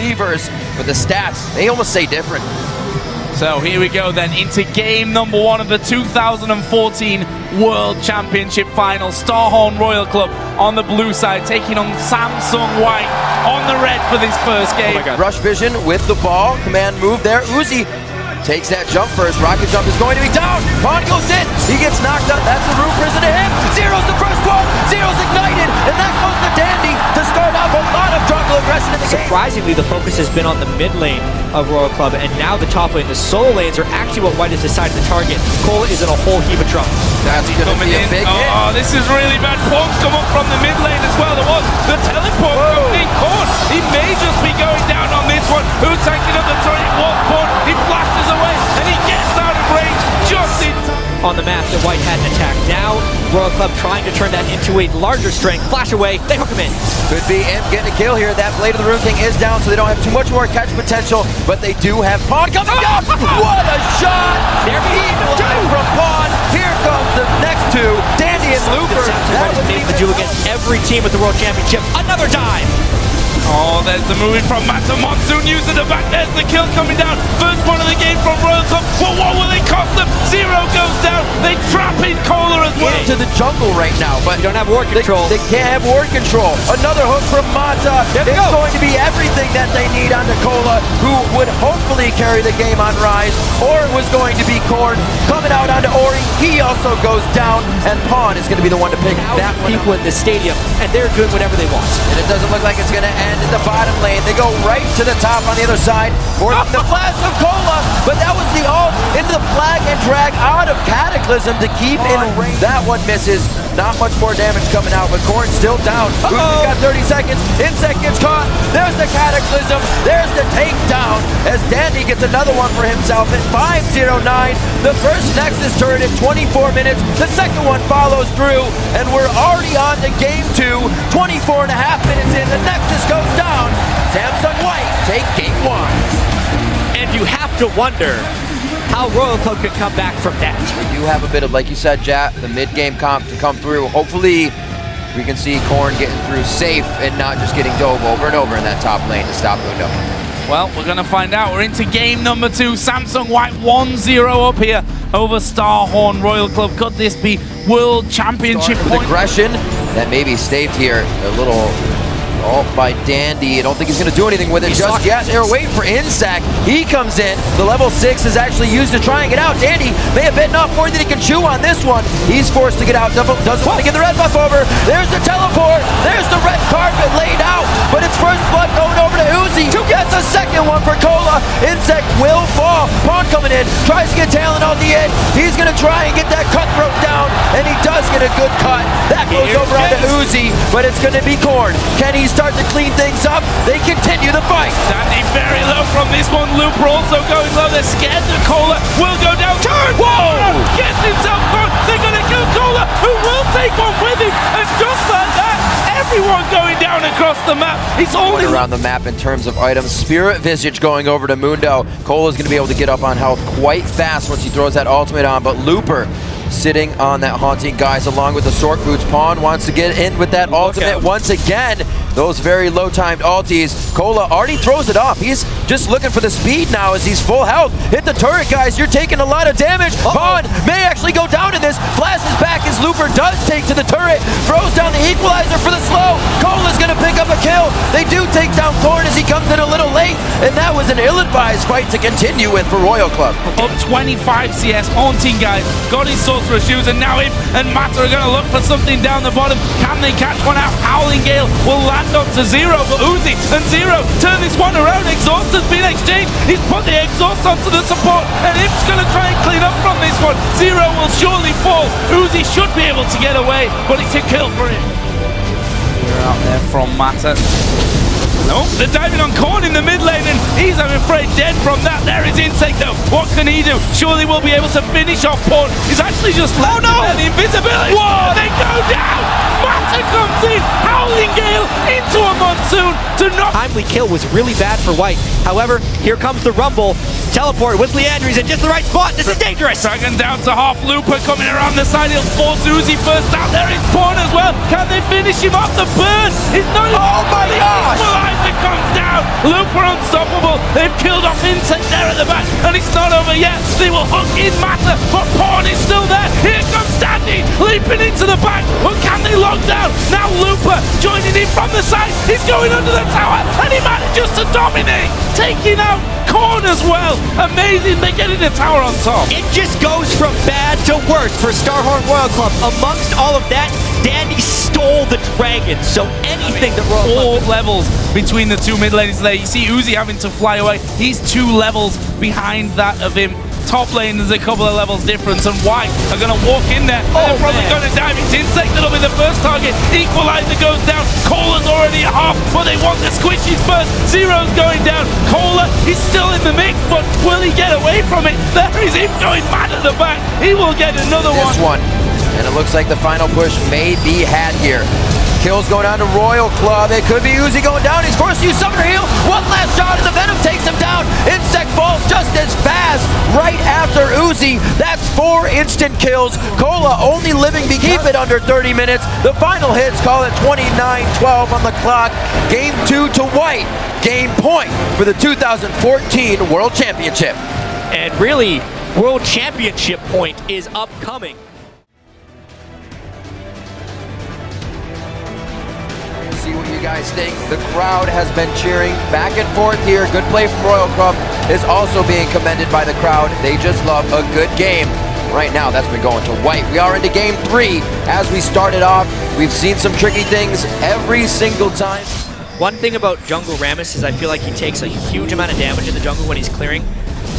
believers, but the stats, they almost say different. So here we go then into game number 1 of the 2014 World Championship Final. Starhorn Royal Club on the blue side taking on Samsung White on the red for this first game. Oh my God. Rush Vision with the ball, command move there. Uzi takes that jump first. Rocket jump is going to be down. Pond goes in. He gets knocked out. That's the root prison to him. Zero's the first one. Zero's ignited. And that goes to Dandy to start off a lot of jungle aggression in the game. Surprisingly, the focus has been on the mid lane of Royal Club, and now the top lane. The solo lanes are actually what White has decided to target. Cola is in a whole heap of trouble. That's going to be a big hit. Oh, this is really bad. Pawns come up from the mid lane as well. There was the teleport coming in. Korn, he may just be going down on this one. Who's taking up the turret? It was Korn. He flashes away, and he gets out of range just in time. On the map that White hadn't attacked. Now, Royal Club trying to turn that into a larger strength. Flash away, they hook him in. Could be M getting a kill here. That Blade of the Rune King is down, so they don't have too much more catch potential, but they do have Pawn coming down. What a shot! There we go. From Pawn. Here comes the next two. Dandy and Looper. That was made to do against every team at the World Championship. Another dive. Oh, there's the moving from Mata. Monsoon using the back. There's the kill coming down. First one of the game from Royal Club. But what will it cost them? Zero goes down. They trap in Cola as well. Into the jungle right now, but you don't have ward control. They can't have ward control. Another hook from Mata. It's going to be everything that they need on Cola, who would hopefully carry the game on Rise, or it was going to be Korn coming out onto Ori. He also goes down, and Pawn is going to be the one to pick that one. People in the stadium, and they're doing whatever they want. And it doesn't look like it's going to end in the bottom lane. They go right to the top on the other side for the flash of Cola, but that was the ult into the flag and drag out of Cataclysm to keep in range. That one misses. Not much more damage coming out, but Korn's still down. Uzi's got 30 seconds. Insect gets caught. There's the Cataclysm. There's the takedown as Dandy gets another one for himself at 5:09. The first Nexus turret in 24 minutes. The second one follows through, and we're already on to game 2. 24 and a half minutes in. The Nexus goes down. Samsung White take game 1. And you have to wonder how Royal Club could come back from that. We do have a bit of, like you said, Jat, the mid-game comp to come through. Hopefully, we can see Korn getting through safe and not just getting dove over and over in that top lane to stop Mundo. Well, we're going to find out. We're into game number 2. Samsung White 1-0 up here over Starhorn Royal Club. Could this be World Championship with aggression that maybe staved here a little ult by Dandy. I don't think he's going to do anything with it just yet. They're waiting for Insect. He comes in. The level 6 is actually used to try and get out. Dandy may have bitten off more than he can chew on this one. He's forced to get out. Doesn't want to get the red buff over. There's the teleport. There's the red carpet laid out. But it's first blood going over to Uzi. Gets a second one for Cola. Insect will fall. Pawn coming in. Tries to get Talon on the end. He's going to try and get that cutthroat down. And he does get a good cut. That goes over onto Uzi. But it's going to be Korn. Can he start to clean things up? They continue the fight. Dandy very low from this one. Looper also going low. They're scared that Cola will go down. Turn! Whoa! Gets himself caught. They're going to kill Cola, who will take one with him. And just like that, everyone going down across the map. It's only around the map in terms of items. Spirit Visage going over to Mundo. Cola's going to be able to get up on health quite fast once he throws that ultimate on, but Looper sitting on that Haunting Guise along with the Sork Boots. Pawn wants to get in with that ultimate once again. Those very low-timed ultis. Cola already throws it off. He's just looking for the speed now as he's full health. Hit the turret, guys. You're taking a lot of damage. Pawn may actually go down in this. Flashes back as Looper does take to the turret. Throws down the equalizer for the slow. Cola's going to pick up a kill. They do take down Korn as he comes in a little late. And that was an ill-advised fight to continue with for Royal Club. Up 25 CS. Haunting Guys got his Sorcerer's Shoes, and now him and Mata are going to look for something down the bottom. Can they catch one out? Howling Gale will land up to Zero, but Uzi and Zero turn this one around. Exhaust has been exchanged. He's put the exhaust onto the support, and Imp's going to try and clean up from this one. Zero will surely fall. Uzi should be able to get away, but it's a kill for him. We're out there from Mata. No, they're diving on Korn in the mid lane, and he's, I'm afraid, dead from that. There is Insect, though. What can he do? Surely we'll be able to finish off Pawn. He's actually just left the invisibility. Whoa, they go down! Mata comes in, Howling Gale into a Monsoon to knock. Timely kill was really bad for White. However, here comes the Rumble. Teleport with Leandry's in just the right spot. This is dangerous. Dragon down to half. Looper coming around the side. He'll force Uzi first out. There is Pawn as well. Cola, can they finish him off? The burn is not enough. Oh my gosh! Equalizer comes down. Looper unstoppable. They've killed off Insect there at the back, and it's not over yet. They will hook in Mata, but Pawn is still there. Here comes Dandy, leaping into the back. But can they lock down? Now Looper joining in from the side. He's going under the tower, and he manages to dominate, taking out Korn as well. Amazing, they're getting the tower on top. It just goes from bad to worse for Starhorn Royal Club. Amongst all of that, Dandy stole the dragon, so anything that Royal All Club... levels between the two mid laners there. You see Uzi having to fly away. He's 2 levels behind that of him. Top lane is a couple of levels difference, and White are going to walk in there. They're probably going to dive. It's Insect that'll be the first target. Equalizer goes down. Cola's already at half, but they want the squishies first. Zero's going down. Cola, he's still in the mix, but will he get away from it? There is him going mad at the back. He will get another This one. And it looks like the final push may be had here. Kills going down to Royal Club. It could be Uzi going down. He's forced to use Summoner Heal. One last shot and the Venom takes him down. Insect falls just as fast right after Uzi. That's 4 instant kills. Cola only living to keep it under 30 minutes. The final hits call it 29-12 on the clock. Game 2 to White. Game point for the 2014 World Championship. And really, World Championship point is upcoming. See what you guys think. The crowd has been cheering back and forth here. Good play from Royal Club is also being commended by the crowd. They just love a good game. Right now, that's been going to White. We are into game 3. As we started off, we've seen some tricky things every single time. One thing about Jungle Rammus is I feel like he takes a huge amount of damage in the jungle when he's clearing.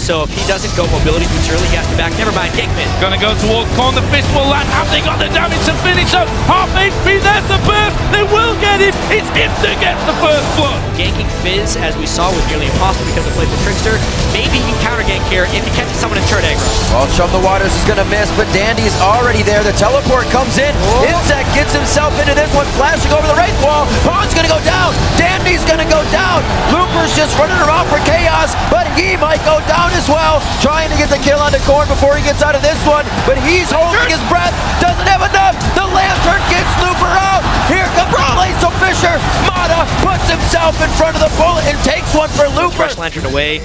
So if he doesn't go mobility boots early, he has to back. Never mind, Gankman. Gonna go towards Korn, the fish will land. Have they got the damage to finish up? Half HP, there's the burst. They will get him. It's him that gets the first blood. Ganking Fizz, as we saw, was nearly impossible because of Playful Trickster. Maybe he can counter gank here if he catches someone in turret aggro. Well, Chum the Waters is gonna miss, but Dandy's already there. The teleport comes in. Insect gets himself into this one, flashing over the right wall. Pawn's gonna go down. Dandy's gonna go down. Looper's just running around for chaos, but he might go down as well. Trying to get the kill onto Korn before he gets out of this one, but he's holding his breath. Doesn't have enough. The Lantern gets Looper out. Here comes Blaze Fisher. Mata puts himself in front of the bullet and takes one for Looper. Fresh Lantern away.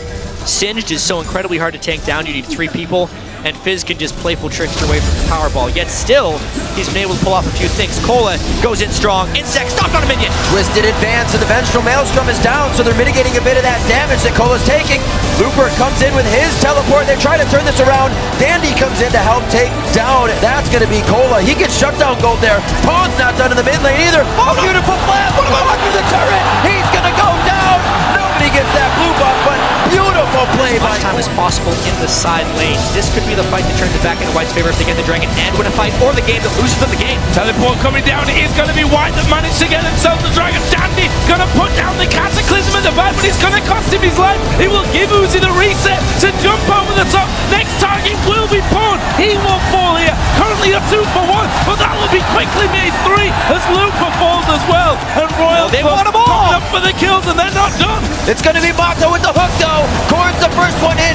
Singed is so incredibly hard to tank down. You need 3 people, and Fizz can just Playful Trickster away from the Powerball. Yet still, he's been able to pull off a few things. Cola goes in strong. Insect stopped on a minion. Twisted advance, and the Vengeful Maelstrom is down, so they're mitigating a bit of that damage that Cola's taking. Looper comes in with his teleport. They try to turn this around. Dandy comes in to help take down. That's going to be Cola. He gets shutdown gold there. Pawn's not done in the mid lane either. A beautiful flash. Under the turret. He's going to go down. Nobody gets that blue buff, but beautiful play by As much time as possible in the side lane. This could be the fight that turns it back into White's favor if they get the dragon and win a fight, or the game that loses them the game. Teleport coming down. It is going to be White that managed to get himself the dragon. Dandy going to put down the Cataclysm at the back, but it's going to cost him his life. He will give Uzi the reset to jump over the top. Next target will be Pawn. He will fall here. Currently a 2 for 1, but that will be quickly made 3 as Looper falls as well. And Royal They want them all. coming up for the kills, and they're not done. It's going to be Mata with the hook, though. Korn's the first one in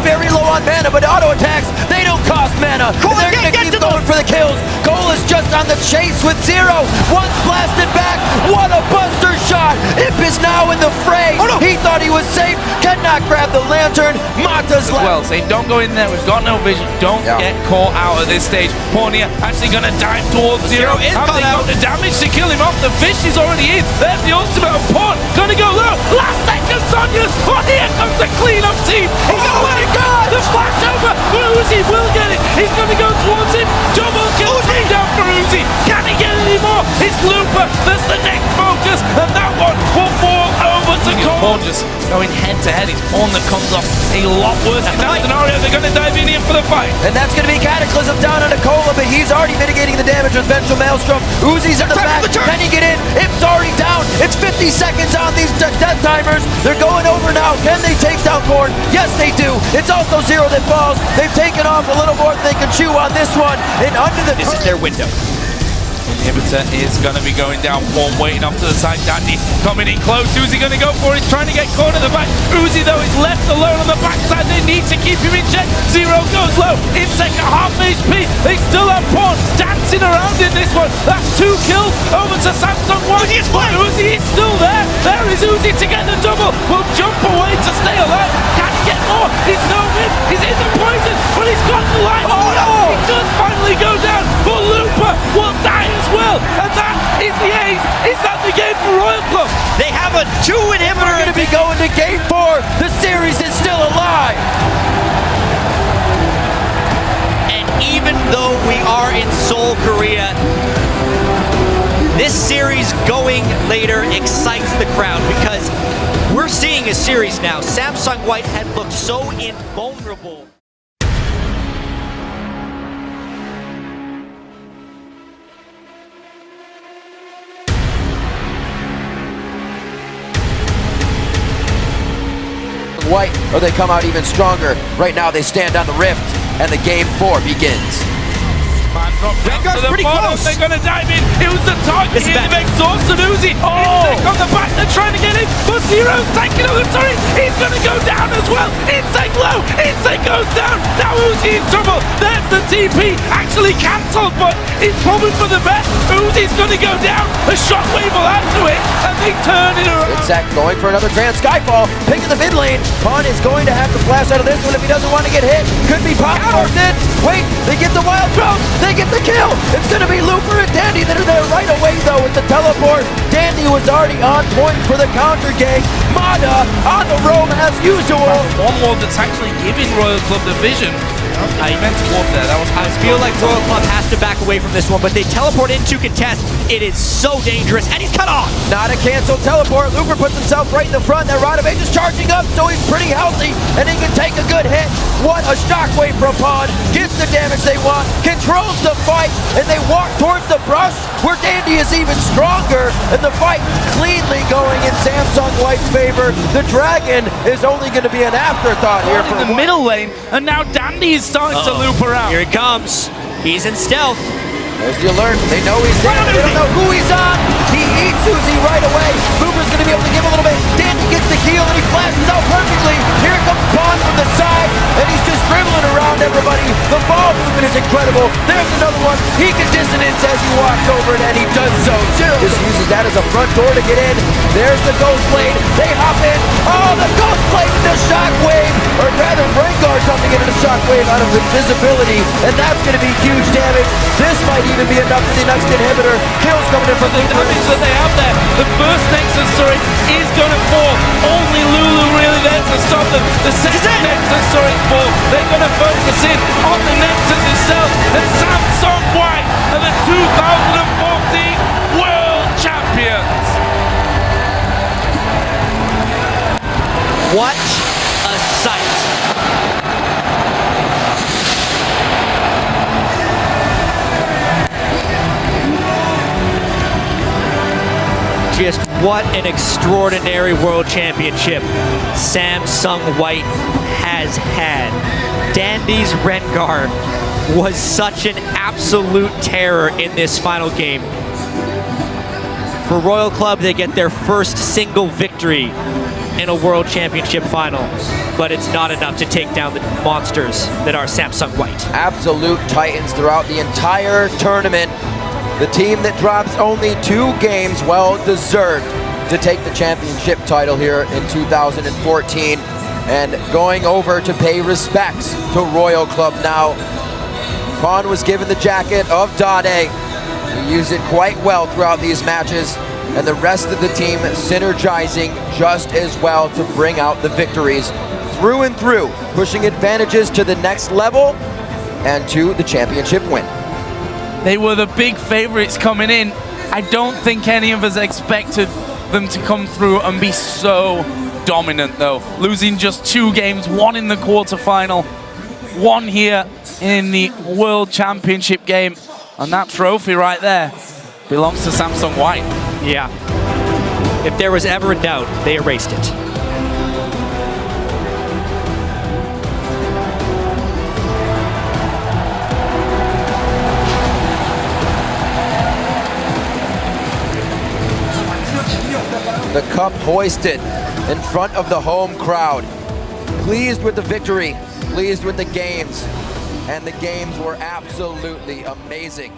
very low on mana, but auto attacks, they don't cost mana. They're going to keep going for the kills. Cole is just on the chase with Zero. Once blasted back. What a buster shot. Imp is now in the fray. He thought he was safe. Cannot grab the Lantern. Mata's As well, say don't go in there. We've got no vision. Don't get caught out at this stage. Pawnia actually going to dive towards Zero. Have they got the damage to kill him off? The fish is already in. There's the ultimate of Pawn. Going to go low. Last second, Sonya's. Oh, here comes the clean-up team. Oh my God! The flash over. Uzi will get it. He's going to go towards him. Double kill down for Uzi. Can he get any more? It's Looper. That's the next focus, and that one will fall over to Pawn. Just going head-to-head. It's Pawn that comes off a lot worse in that scenario. They're going to dive in here for the fight. And that's going to be Cataclysm down on Cola, but he's already mitigating the damage with Vengeful Maelstrom. Uzi's in the back. Can he get in? Imp's already down. It's 50 seconds on these death timers. They're going over now. Can they take down Korn? Yes, they do. It's also Zero that falls. They've taken off a little more than they can chew on this one. And under the This is their window. Inhibitor Rito is going to be going down. Form waiting off to the side. Dandy coming in close. Who's he going to go for? He's trying to get caught at the back. Uzi, though, is left alone on the backside. They need to keep him in check. Zero goes low. Insec at half HP. They still have Pawn dancing around in this one. That's 2 kills over to Samsung White. Uzi is still there. There is Uzi to get the double. Will jump away to stay alive. Can he get more? He's no win. He's in the poison, but he's got the line. Oh no! He does finally go down, but Looper will die as well. And that is the ace. Is that the game for Royal Club? They have a 2 inhibitor. We're going to be going to game 4. The series is still alive. And even though we are in Seoul, Korea, this series going later excites the crowd because we're seeing a series now. Samsung White had looked so invulnerable. White, or they come out even stronger. Right now they stand on the rift, and the game 4 begins. Man dropped down to the pretty bottom. close. They're going to dive in. It was the target. This is They've bad. exhausted Uzi. Insec on the back. They're trying to get in. But Zero's tanking on the turret. He's going to go down as well. Insec low. Insec goes down. Now Uzi in trouble. There's the TP. Actually cancelled, but it's probably for the best. Uzi's going to go down. A shockwave will add to it, and they turn it around. Insec going for another Grand Skyfall. Pick in the mid lane. Pawn is going to have to flash out of this one if he doesn't want to get hit. Could be pop forced in. Wait, they get the wild drone. They get the kill. It's going to be Looper and Dandy that are there right away, though, with the teleport. Dandy was already on point for the counter gang. Mada on the roam as usual. One more that's actually giving Royal Club the vision. I meant to walk there. That was I feel like Royal Club has to back away from this one, but they teleport into contest. It is so dangerous, and he's cut off. Not a canceled teleport. Looper puts himself right in the front. That Rodamage is charging up, so he's pretty healthy, and he can take a good hit. What a shockwave from Pawn. Gets the damage they want, controls the fight, and they walk towards the brush, where Dandy is even stronger, and the fight cleanly going in Samsung White's favor. The Dragon is only going to be an afterthought here for in the middle lane, and now Dandy is starting to loop around. Here he comes. He's in stealth. There's the alert. They know he's there. They don't know who he's on. He eats Uzi right away. Looper's going to be able to give a little bit. Dandy gets the heal, and he flashes out perfectly. Here comes Pawn from the side, and he's just dribbling around everybody. The ball movement is incredible. There's another one. He can dissonance as he walks over it, and he does so. Just uses that as a front door to get in. There's the Ghost Blade. They hop in. Oh, the Ghost Blade into Shockwave, or rather Rengar jumping into the Shockwave out of invisibility, and that's going to be huge damage. This might even be enough for the next inhibitor. Kills coming in from The damage that they have there. The first Nexus turret is going to fall. Only Lulu really there to stop them. The second Nexus turret fall. They're going to focus in on the Nexus itself. And Samsung White are the 2014 World Champions. What a sight. Just what an extraordinary world championship Samsung White has had. Dandy's Rengar was such an absolute terror in this final game. For Royal Club, they get their first single victory in a world championship final, but it's not enough to take down the monsters that are Samsung White. Absolute titans throughout the entire tournament. The team that drops only 2 games, well deserved to take the championship title here in 2014. And going over to pay respects to Royal Club now. Pawn was given the jacket of Dade. He used it quite well throughout these matches, and the rest of the team synergizing just as well to bring out the victories through and through, pushing advantages to the next level and to the championship win. They were the big favorites coming in. I don't think any of us expected them to come through and be so dominant, though. Losing just 2 games, 1 in the quarterfinal, 1 here in the World Championship game. And that trophy right there belongs to Samsung White. Yeah. If there was ever a doubt, they erased it. the cup hoisted in front of the home crowd. Pleased with the victory, pleased with the games, and the games were absolutely amazing.